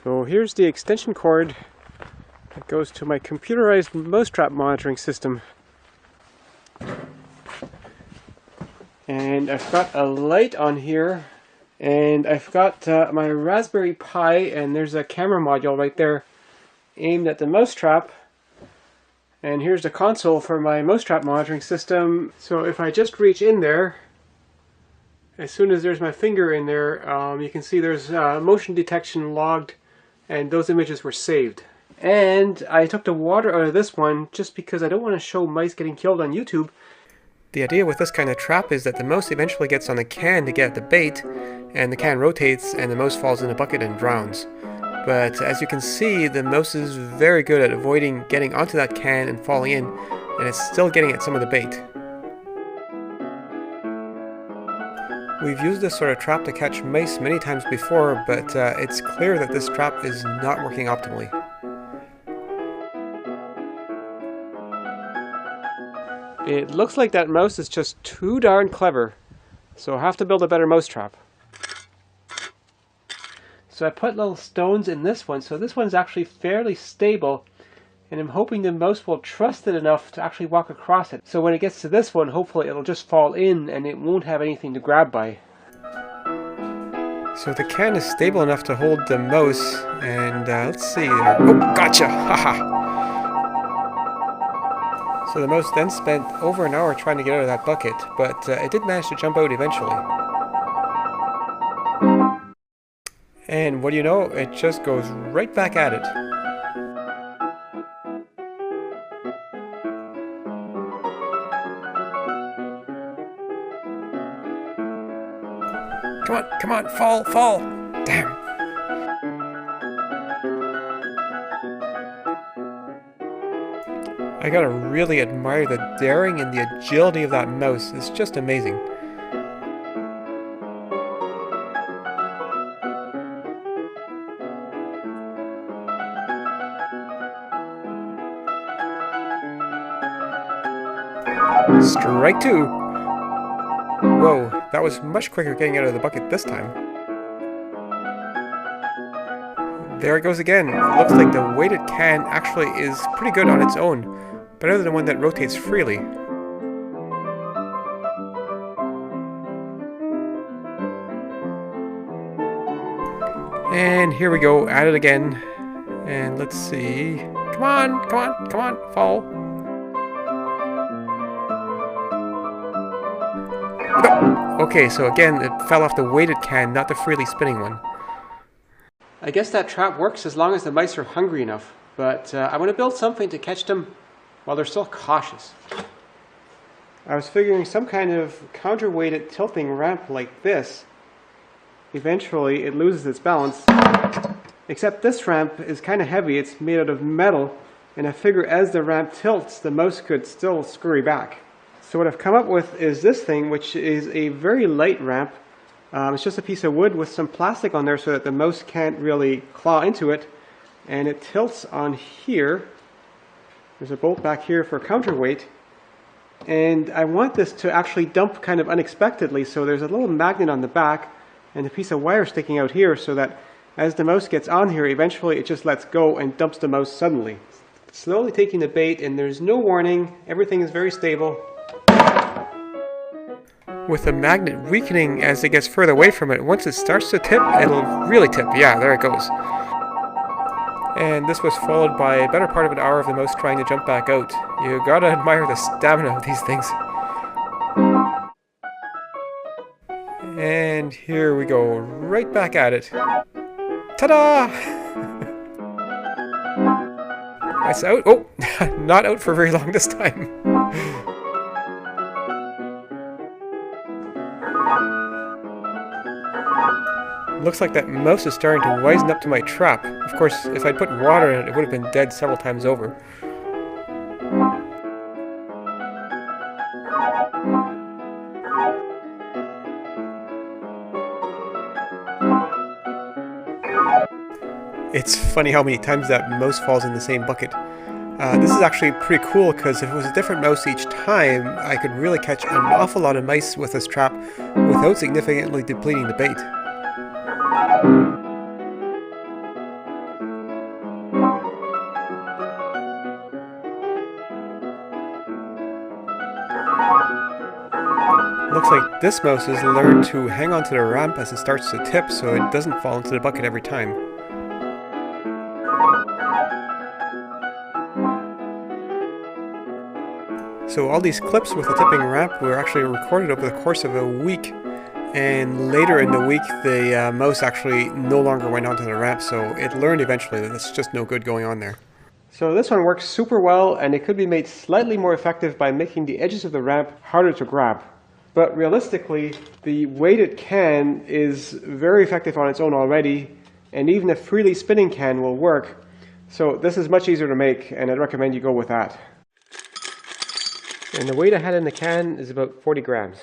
So here's the extension cord that goes to my computerized mouse trap monitoring system. And I've got a light on here, and I've got my Raspberry Pi, and there's a camera module right there aimed at the mouse trap. And here's the console for my mouse trap monitoring system. So if I just reach in there, as soon as there's my finger in there, you can see there's motion detection logged, and those images were saved. And I took the water out of this one just because I don't want to show mice getting killed on YouTube. The idea with this kind of trap is that the mouse eventually gets on the can to get at the bait, and the can rotates and the mouse falls in a bucket and drowns. But as you can see, the mouse is very good at avoiding getting onto that can and falling in, and it's still getting at some of the bait. We've used this sort of trap to catch mice many times before, but it's clear that this trap is not working optimally. It looks like that mouse is just too darn clever, so I'll have to build a better mouse trap. So I put little stones in this one, so this one's actually fairly stable, and I'm hoping the mouse will trust it enough to actually walk across it. So when it gets to this one, hopefully it'll just fall in and it won't have anything to grab by. So the can is stable enough to hold the mouse, and let's see there. Oh, gotcha! Haha! So the mouse then spent over an hour trying to get out of that bucket, but it did manage to jump out eventually. And what do you know, it just goes right back at it. Come on, fall! Damn! I gotta really admire the daring and the agility of that mouse. It's just amazing. Strike two! Whoa, that was much quicker getting out of the bucket this time. There it goes again. It looks like the weighted can actually is pretty good on its own, better than one that rotates freely. And here we go, at it again. And let's see. Come on, fall. Okay, so again, it fell off the weighted can, not the freely spinning one. I guess that trap works as long as the mice are hungry enough, but I want to build something to catch them while they're still cautious. I was figuring some kind of counterweighted tilting ramp like this. Eventually it loses its balance, except this ramp is kind of heavy. It's made out of metal, and I figure as the ramp tilts, the mouse could still scurry back. So what I've come up with is this thing, which is a very light ramp. It's just a piece of wood with some plastic on there so that the mouse can't really claw into it, and it tilts on here. There's a bolt back here for counterweight, and I want this to actually dump kind of unexpectedly, so there's a little magnet on the back and a piece of wire sticking out here so that as the mouse gets on here, eventually it just lets go and dumps the mouse suddenly. Slowly taking the bait, and there's no warning, everything is very stable. With the magnet weakening as it gets further away from it, once it starts to tip, it'll really tip. Yeah, there it goes. And this was followed by a better part of an hour of the mouse trying to jump back out. You gotta admire the stamina of these things. And here we go, right back at it. Ta-da! It's out. Oh, not out for very long this time. Looks like that mouse is starting to wisen up to my trap. Of course, if I'd put water in it, it would have been dead several times over. It's funny how many times that mouse falls in the same bucket. This is actually pretty cool because if it was a different mouse each time, I could really catch an awful lot of mice with this trap without significantly depleting the bait. Looks like this mouse has learned to hang onto the ramp as it starts to tip so it doesn't fall into the bucket every time. So all these clips with the tipping ramp were actually recorded over the course of a week, and later in the week the mouse actually no longer went onto the ramp, so it learned eventually that it's just no good going on there. So this one works super well, and it could be made slightly more effective by making the edges of the ramp harder to grab. But realistically, the weighted can is very effective on its own already, and even a freely spinning can will work. So this is much easier to make, and I'd recommend you go with that. And the weight I had in the can is about 40 grams.